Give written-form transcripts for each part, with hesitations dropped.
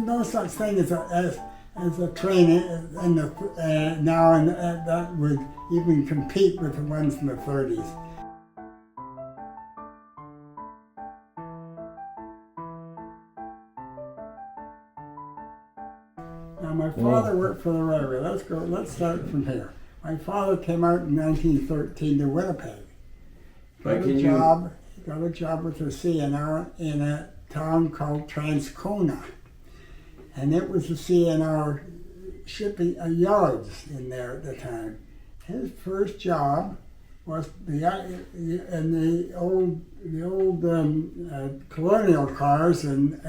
no such thing as a train in the now and that would even compete with the ones in the 30s. Now my father worked for the railway. Let's start from here. My father came out in 1913 to Winnipeg. Got a job with the CNR in a town called Transcona. And it was the CNR shipping yards in there at the time. His first job was in the old colonial cars, and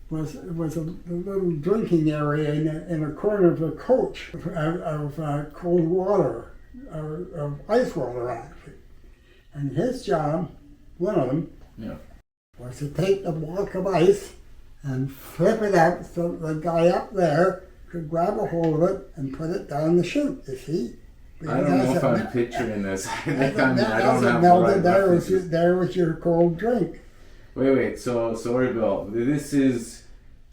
was a little drinking area in a corner of the coach of cold water, of ice water actually. And his job, one of them, was to take the block of ice and flip it up so the guy up there could grab a hold of it and put it down the chute, you see. I don't know if I'm picturing this. I don't have melted, there was your cold drink. Wait, so sorry, Bill. This is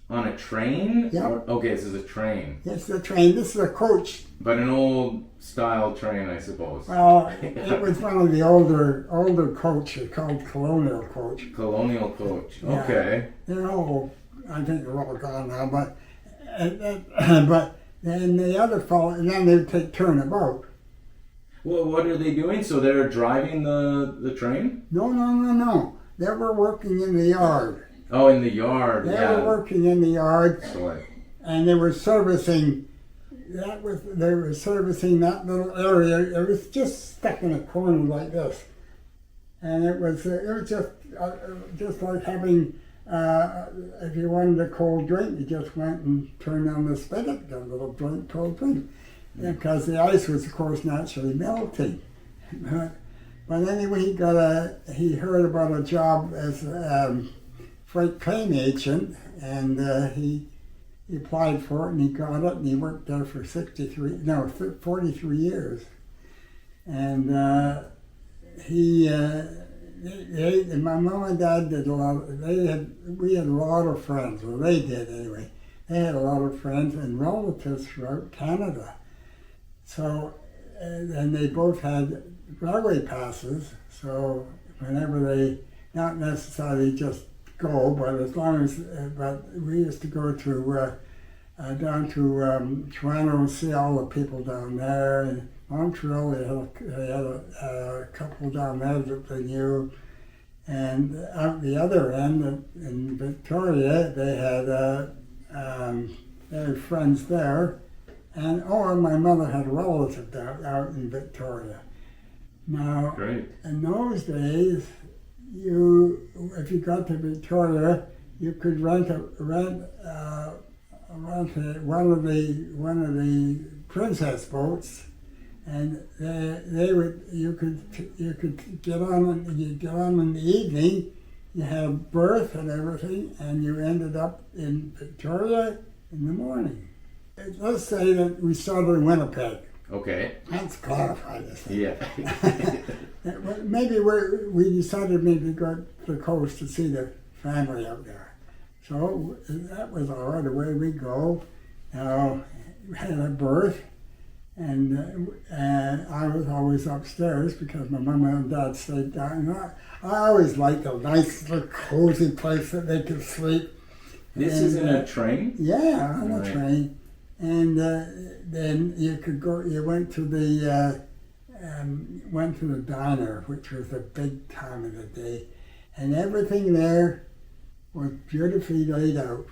on a train? Yeah. Okay, this is a train. It's the train. This is a coach. But an old style train, I suppose. Well, it was one of the older coaches called colonial coach. Colonial coach. Yeah. Okay. They're all, I think they're all gone now, but then the other fellow, and then they would take turnabout. Well, what are they doing? So they're driving the train? No. They were working in the yard. Oh, in the yard. They were working in the yard, Sorry. and they were servicing. They were servicing that little area. It was just stuck in a corner like this, and it was just like having. If you wanted a cold drink, you just went and turned on the spigot, got a little cold drink, because the ice was, of course, naturally melting. But anyway, he heard about a job as a freight train agent, and he applied for it, and he got it, and he worked there for 43 years. And my mom and dad did a lot. We had a lot of friends. Well, they did anyway. They had a lot of friends and relatives throughout Canada. So, and they both had railway passes. So whenever they, not necessarily just go, but as long as, but we used to go to down to Toronto and see all the people down there. And Montreal, they had a couple down there that they knew. And out the other end, in Victoria, they had friends there. And my mother had a relative out in Victoria. Now, great. In those days, if you got to Victoria, you could rent one of the princess boats, and you could get on in the evening. You had a berth and everything, and you ended up in Victoria in the morning. Let's say that we started in Winnipeg. Okay. Let's clarify this. Yeah. Maybe we decided maybe to go to the coast to see the family out there. So that was all right, away we go. Now, we had a berth, and I was always upstairs because my mom and dad stayed down. I always liked a nice little cozy place that they could sleep. This is in a train? Yeah, on a train. And then you could go. You went to the diner, which was a big time of the day, and everything there was beautifully laid out.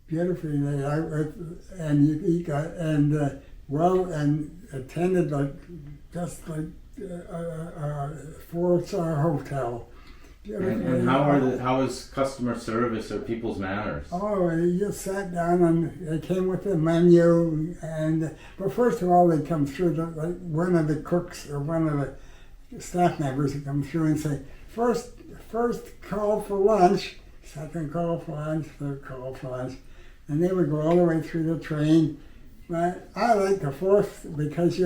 Beautifully laid out, and you got and attended just like a 4-star hotel. And how is customer service or people's manners? Oh, you just sat down and they came with the menu, but first of all they come through, like one of the cooks or one of the staff members would come through and say, first call for lunch, second call for lunch, third call for lunch, and they would go all the way through the train. But I like the fourth because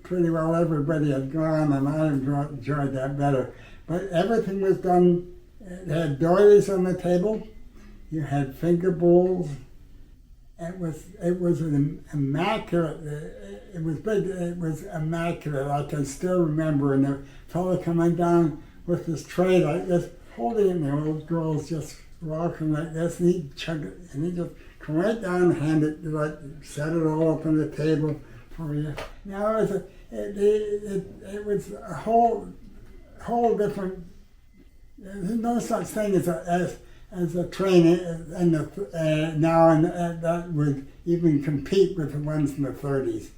pretty well everybody had gone, and I enjoyed that better. But everything was done. They had doilies on the table, You had finger bowls. It was an immaculate. It was big. It was immaculate. I can still remember, and the fellow coming down with this tray like this, holding it, and the old girls just rocking like this, and he'd chug it, and he'd just come right down and hand it, like set it all up on the table for you. Now it was a whole different. There's no such thing as a train in the now and that would even compete with the ones in the 30s.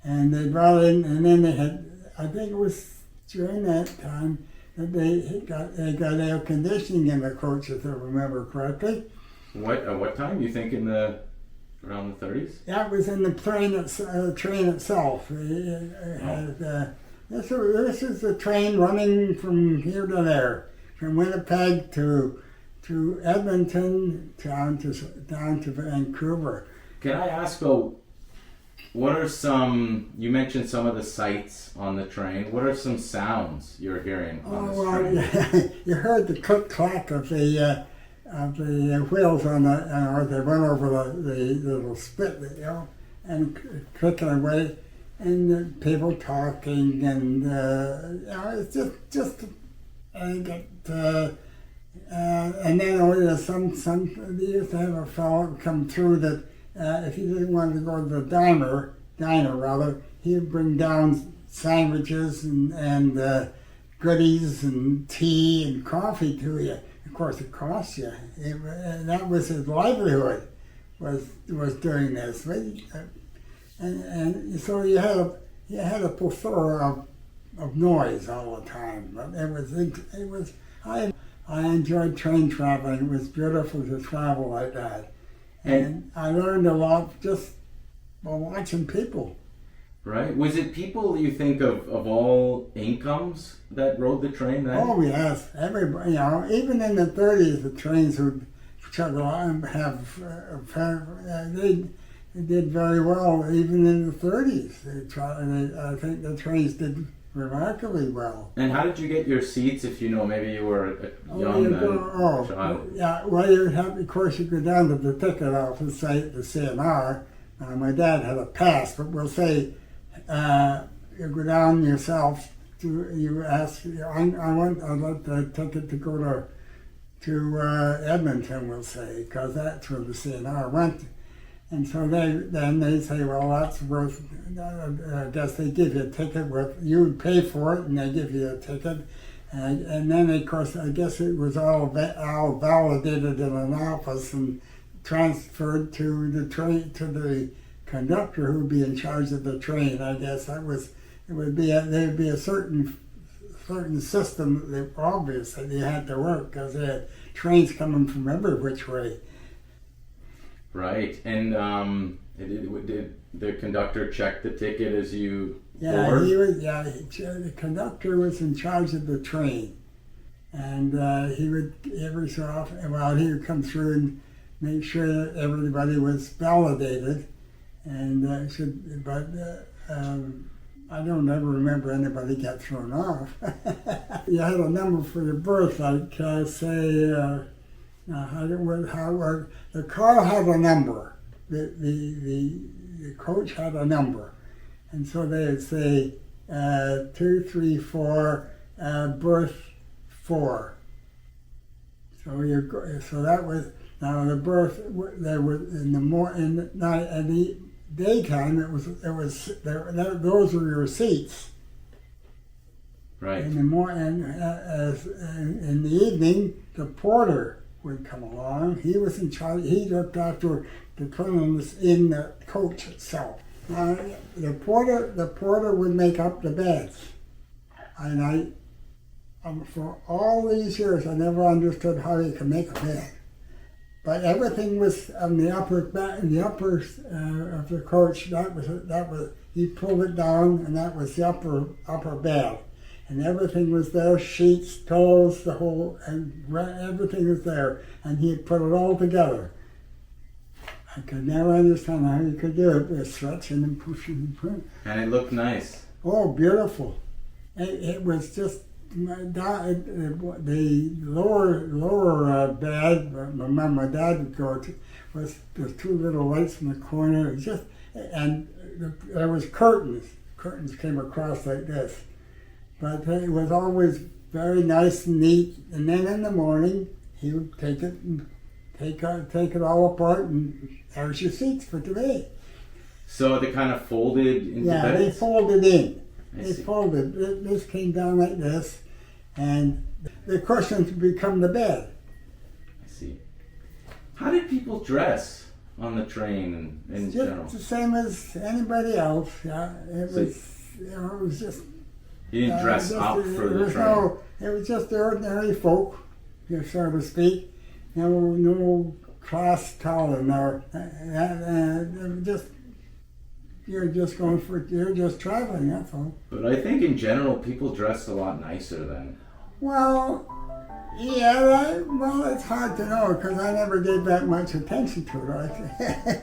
And they brought in, and then they had, I think it was during that time that they got air conditioning in the coach, if I remember correctly. What time? You think around the 30s? That was in the train itself. This is the train running from here to there, from Winnipeg to Edmonton, down to Vancouver. Can I ask though, what are some? You mentioned some of the sights on the train. What are some sounds you're hearing on this train? Yeah, you heard the click clack of the wheels on the, or they went over the little spit, and clicking away, and the people talking, and it's just and then there's some they used to have a fellow come through that if he didn't want to go to the diner rather, he'd bring down sandwiches and goodies and tea and coffee to you. Of course, it cost you. That was his livelihood, was doing this. And so you had a plethora of noise all the time. But it was I enjoyed train traveling. It was beautiful to travel like that. And I learned a lot just by watching people. Right. Was it people you think of all incomes that rode the train then? Oh yes, everybody. Even in the 30s, the trains would chug along and they did very well. Even in the 30s, I think the trains did remarkably well. And how did you get your seats if maybe you were young child? Yeah, well, of course you go down to the ticket office, say at the CNR. My dad had a pass, but we'll say you go down yourself. You ask, I'd like the ticket to go to Edmonton, we'll say, because that's where the CNR went. And so they say, well, that's worth, I guess they give you a ticket you would pay for it, and they give you a ticket. And then, of course, I guess it was all validated in an office and transferred to the conductor who would be in charge of the train. I guess there'd be a certain system that obvious that you had to work, because they had trains coming from every which way. Right, and did the conductor check the ticket as you board? The conductor was in charge of the train, and he would every so often, he would come through and make sure that everybody was validated, and I don't ever remember anybody got thrown off. You had a number for your berth, like how it worked. The car had a number. The coach had a number, and so they would say 2, 3, 4, berth 4. So that was now the berth. There was in the night and the daytime. Those were your seats. Right. In the morning, in the evening, the porter would come along. He was in charge. He looked after the cleanliness in the coach itself. Now, the porter would make up the beds, and for all these years, I never understood how you could make a bed. But everything was on the upper of the coach. That was he pulled it down, and that was the upper bed. And everything was there, sheets, pillows, everything was there, and he had put it all together. I could never understand how you could do it, but stretching and pushing and pulling. And it looked nice. Oh, beautiful. It was just the lower bed, where my dad would go to, was there's two little lights in the corner. It was just, and there was curtains. Curtains came across like this, but it was always very nice and neat. And then in the morning, he would take it and take it all apart, and there's your seats for today. So they kind of folded into Yeah, beds? they folded in. I They see. folded. This came down like this, and the cushions would become the bed. I see. How did people dress on the train in Just general? the same as anybody else. Yeah, it So- was. It was just. You didn't dress up for the train? It was just the ordinary folk, so to speak. No class color. No, just. You're just traveling. That's all. But I think in general, people dressed a lot nicer then. Well, yeah, well, it's hard to know because I never gave that much attention to it.